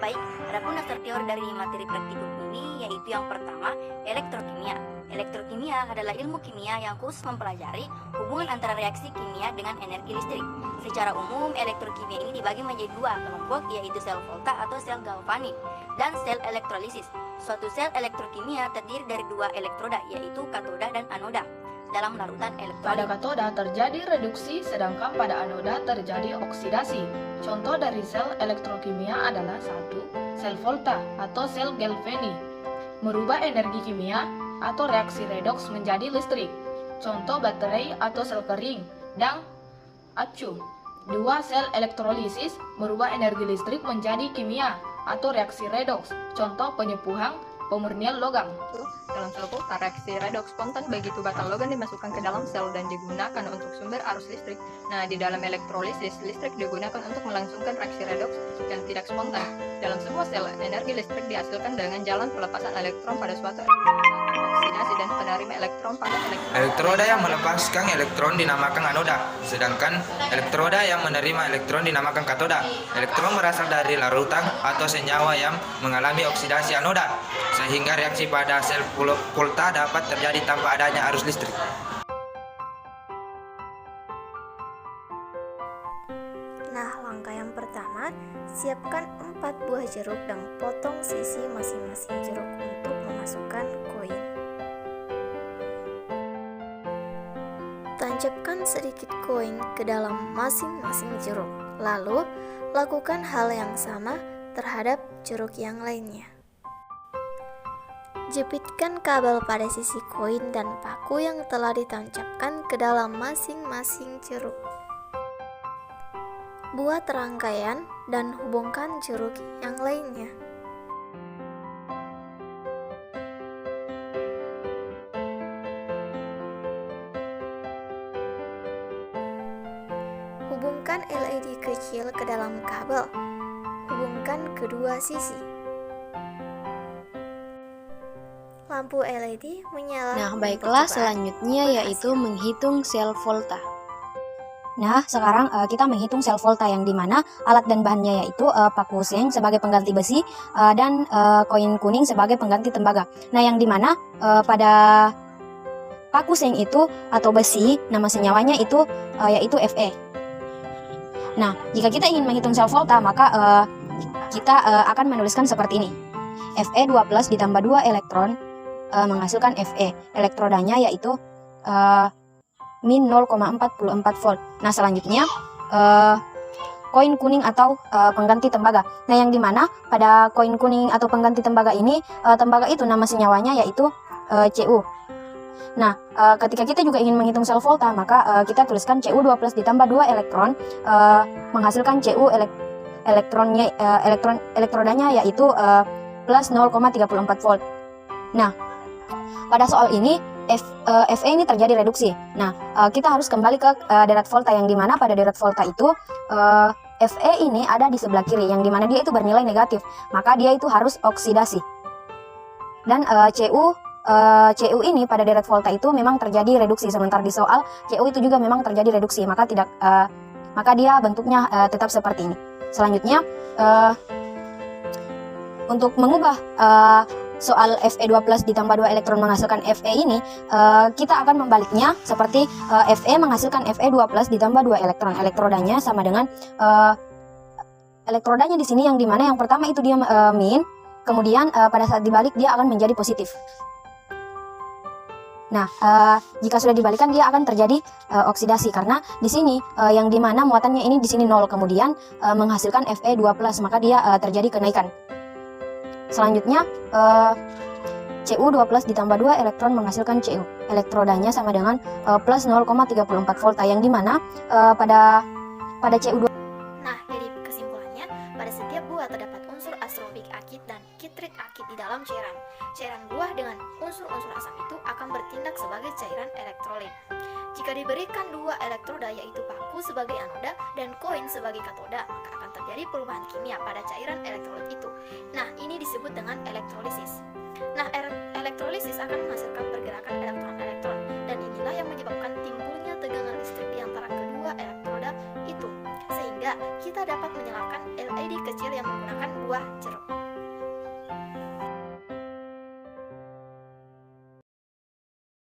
Baik, adapun dasar teori dari materi praktikum ini yaitu yang pertama, elektrokimia. Elektrokimia adalah ilmu kimia yang khusus mempelajari hubungan antara reaksi kimia dengan energi listrik. Secara umum, elektrokimia ini dibagi menjadi dua kelompok, yaitu sel volta atau sel galvanik dan sel elektrolisis. Suatu sel elektrokimia terdiri dari dua elektroda, yaitu katoda dan anoda dalam larutan elektrolit. Pada katoda terjadi reduksi, sedangkan pada anoda terjadi oksidasi. Contoh dari sel elektrokimia adalah 1. Sel volta atau sel galvanik, merubah energi kimia atau reaksi redoks menjadi listrik. Contoh baterai atau sel kering dan acu. 2. Sel elektrolisis, merubah energi listrik menjadi kimia atau reaksi redoks. Contoh penyepuhan, pemurnian logam. Dalam sel volta, reaksi redoks spontan begitu bata logam dimasukkan ke dalam sel dan digunakan untuk sumber arus listrik. Nah, di dalam elektrolisis, listrik digunakan untuk melangsungkan reaksi redoks yang tidak spontan. Dalam sebuah sel, energi listrik dihasilkan dengan jalan pelepasan elektron pada suatu oksidasi dan penerima elektron pada elektron. Elektroda yang melepaskan elektron dinamakan anoda, sedangkan elektroda yang menerima elektron dinamakan katoda. Elektron berasal dari larutan atau senyawa yang mengalami oksidasi anoda, sehingga reaksi pada sel volta dapat terjadi tanpa adanya arus listrik. Nah, langkah yang pertama, siapkan 4 buah jeruk dan potong sisi masing-masing jeruk untuk memasukkan koin. Tancapkan sedikit koin ke dalam masing-masing jeruk. Lalu, lakukan hal yang sama terhadap jeruk yang lainnya. Jepitkan kabel pada sisi koin dan paku yang telah ditancapkan ke dalam masing-masing jeruk. Buat rangkaian dan hubungkan jeruk yang lainnya. Hubungkan LED kecil ke dalam kabel. Hubungkan kedua sisi. Lampu LED menyala. Nah, baiklah, selanjutnya yaitu menghitung sel volta. Nah, sekarang kita menghitung sel volta yang dimana alat dan bahannya yaitu paku seng sebagai pengganti besi dan koin kuning sebagai pengganti tembaga. Nah, yang dimana pada paku seng itu atau besi, nama senyawanya itu yaitu Fe. Nah, jika kita ingin menghitung sel volta, maka kita akan menuliskan seperti ini. Fe 2+ ditambah 2 elektron menghasilkan Fe. Elektrodanya yaitu min 0,44 volt. Nah, selanjutnya koin kuning atau pengganti tembaga. Nah, yang dimana pada koin kuning atau pengganti tembaga ini, tembaga itu nama senyawanya yaitu Cu. Nah, ketika kita juga ingin menghitung sel volta, maka kita tuliskan Cu2+ ditambah 2 elektron menghasilkan Cu elektrodanya yaitu plus 0,34 volt. Nah, pada soal ini Fe ini terjadi reduksi. Nah, kita harus kembali ke deret volta yang dimana pada deret volta itu Fe ini ada di sebelah kiri yang dimana dia itu bernilai negatif, maka dia itu harus oksidasi. Dan Cu ini pada deret volta itu memang terjadi reduksi, sementara di soal Cu itu juga memang terjadi reduksi, maka dia bentuknya tetap seperti ini. Selanjutnya untuk mengubah soal Fe 2+ ditambah 2 elektron menghasilkan Fe ini, kita akan membaliknya seperti Fe menghasilkan Fe 2+ ditambah 2 elektron. Elektrodanya sama dengan elektrodanya di sini yang dimana yang pertama itu dia min, kemudian pada saat dibalik dia akan menjadi positif. Nah, jika sudah dibalikan dia akan terjadi oksidasi karena di sini yang dimana muatannya ini di sini 0, kemudian menghasilkan Fe 2+, maka dia terjadi kenaikan. Selanjutnya Cu2+ ditambah 2 elektron menghasilkan Cu. Elektrodanya sama dengan plus 0,34 volt, yang dimana pada Cu2. Nah, jadi kesimpulannya, pada setiap buah terdapat unsur astrobik akid dan kitrit akid di dalam cairan. Cairan buah dengan unsur-unsur asam itu akan bertindak sebagai cairan elektrolit. Jika diberikan 2 elektroda yaitu paku sebagai anoda dan koin sebagai katoda, maka akan terjadi perubahan kimia pada cairan elektrolit itu. Nah, ini disebut dengan elektrolisis. Nah, elektrolisis akan menghasilkan pergerakan elektron-elektron, dan inilah yang menyebabkan timbulnya tegangan listrik di antara kedua elektroda itu, sehingga kita dapat menyalakan LED kecil yang menggunakan buah jeruk.